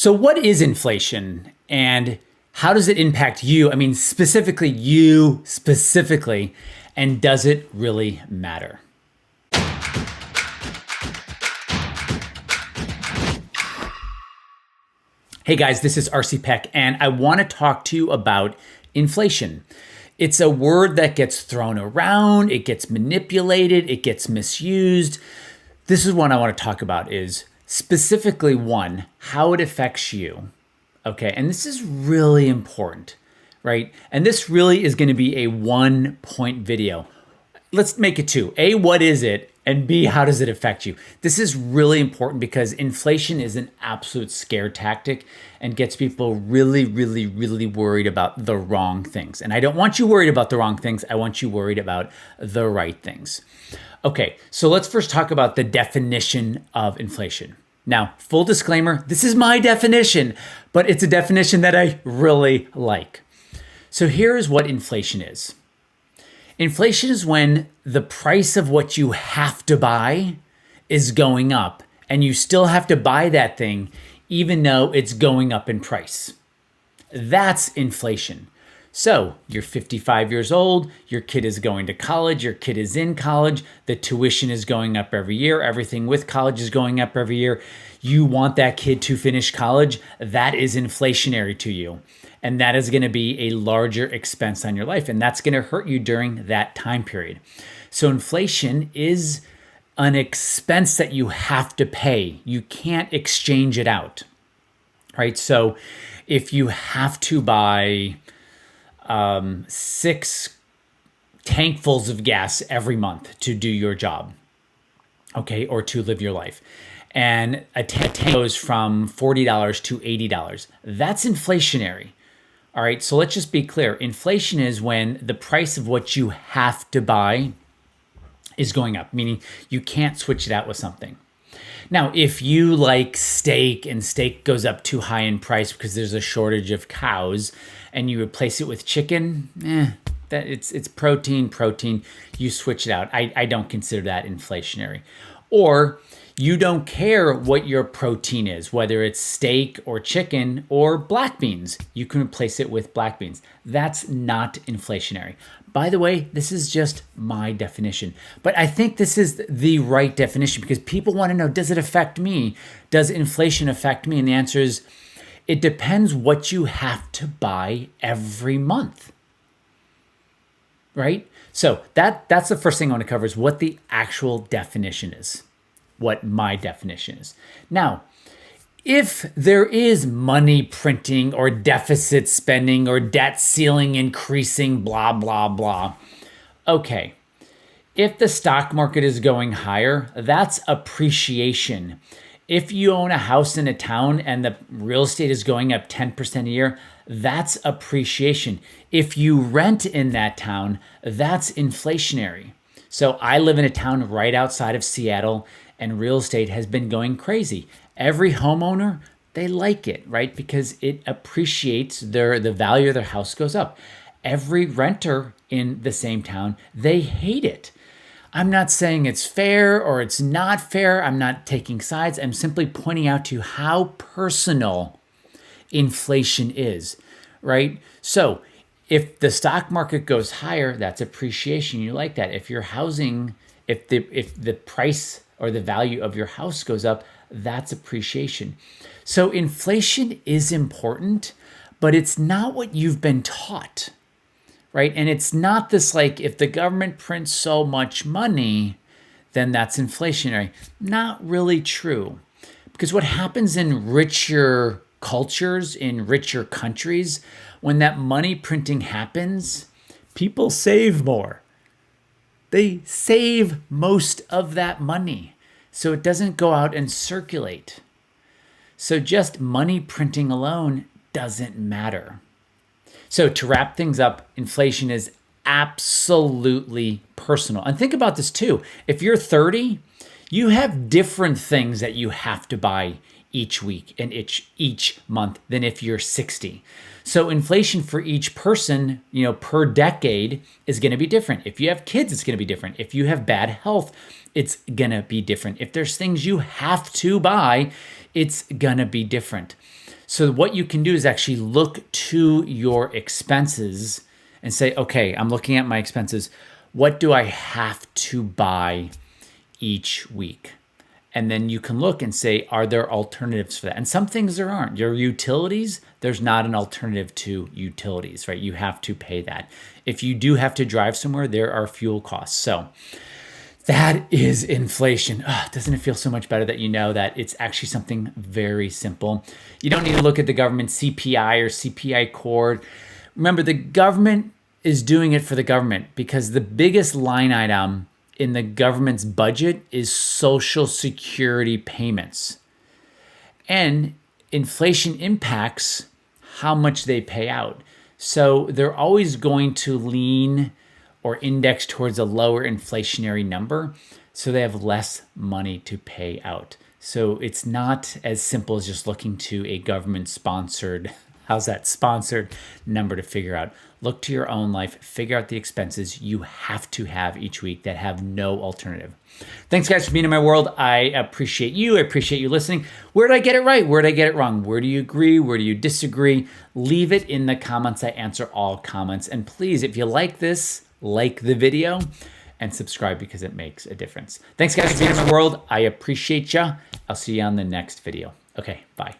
So what is inflation and how does it impact you? I mean, specifically you specifically, and does it really matter? Hey guys, this is RC Peck, and I want to talk to you about inflation. It's a word that gets thrown around, it gets manipulated, it gets misused. This is what I want to talk about is specifically one, how it affects you. Okay, and this is really important, right? And this really is going to be a 1-point video. Let's make it two. A, what is it? And B, how does it affect you? This is really important because inflation is an absolute scare tactic and gets people really, really, really worried about the wrong things. And I don't want you worried about the wrong things. I want you worried about the right things. Okay, so let's first talk about the definition of inflation. Now, full disclaimer, this is my definition, but it's a definition that I really like. So here's what inflation is. Inflation is when the price of what you have to buy is going up and you still have to buy that thing even though it's going up in price. That's inflation. So you're 55 years old, your kid is going to college, your kid is in college, the tuition is going up every year, everything with college is going up every year. You want that kid to finish college, that is inflationary to you. And that is going to be a larger expense on your life. And that's going to hurt you during that time period. So inflation is an expense that you have to pay. You can't exchange it out, right? So if you have to buy 6 tankfuls of gas every month to do your job, okay, or to live your life, and a tank goes from $40 to $80, that's inflationary. All right, so let's just be clear. Inflation is when the price of what you have to buy is going up, meaning you can't switch it out with something. Now, if you like steak and steak goes up too high in price because there's a shortage of cows and you replace it with chicken, it's protein, you switch it out. I don't consider that inflationary. Or you don't care what your protein is, whether it's steak or chicken or black beans. You can replace it with black beans. That's not inflationary. By the way, this is just my definition, but I think this is the right definition because people want to know, does it affect me? Does inflation affect me? And the answer is, it depends what you have to buy every month, right? So that's the first thing I want to cover is what the actual definition is. What my definition is. Now, if there is money printing or deficit spending or debt ceiling increasing, blah, blah, blah, okay. If the stock market is going higher, that's appreciation. If you own a house in a town and the real estate is going up 10% a year, that's appreciation. If you rent in that town, that's inflationary. So I live in a town right outside of Seattle, and real estate has been going crazy. Every homeowner, they like it, right? Because it appreciates the value of their house goes up. Every renter in the same town, they hate it. I'm not saying it's fair or it's not fair. I'm not taking sides. I'm simply pointing out to you how personal inflation is, right? So if the stock market goes higher, that's appreciation. You like that. If your housing, if the price or the value of your house goes up, that's appreciation. So inflation is important, but it's not what you've been taught, right? And it's not this like, if the government prints so much money, then that's inflationary. Not really true. Because what happens in richer cultures, in richer countries, when that money printing happens, people save more. They save most of that money, so it doesn't go out and circulate. So just money printing alone doesn't matter. So to wrap things up, inflation is absolutely personal. And think about this too. If you're 30, you have different things that you have to buy each week and each month than if you're 60. So inflation for each person, per decade is going to be different. If you have kids, it's going to be different. If you have bad health, it's going to be different. If there's things you have to buy, it's going to be different. So what you can do is actually look to your expenses and say, okay, I'm looking at my expenses. What do I have to buy each week? And then you can look and say, are there alternatives for that? And some things there aren't. Your utilities, there's not an alternative to utilities, right? You have to pay that. If you do have to drive somewhere, there are fuel costs. So that is inflation. Doesn't it feel so much better that you know that it's actually something very simple? You don't need to look at the government CPI or CPI core. Remember, the government is doing it for the government because the biggest line item in the government's budget is Social Security payments. And inflation impacts how much they pay out. So they're always going to lean or index towards a lower inflationary number, so they have less money to pay out. So it's not as simple as just looking to a government-sponsored, sponsored number to figure out. Look to your own life, figure out the expenses you have to have each week that have no alternative. Thanks, guys, for being in my world. I appreciate you. I appreciate you listening. Where did I get it right? Where did I get it wrong? Where do you agree? Where do you disagree? Leave it in the comments. I answer all comments. And please, if you like this, like the video and subscribe because it makes a difference. Thanks, guys, for being in my world. I appreciate you. I'll see you on the next video. Okay, bye.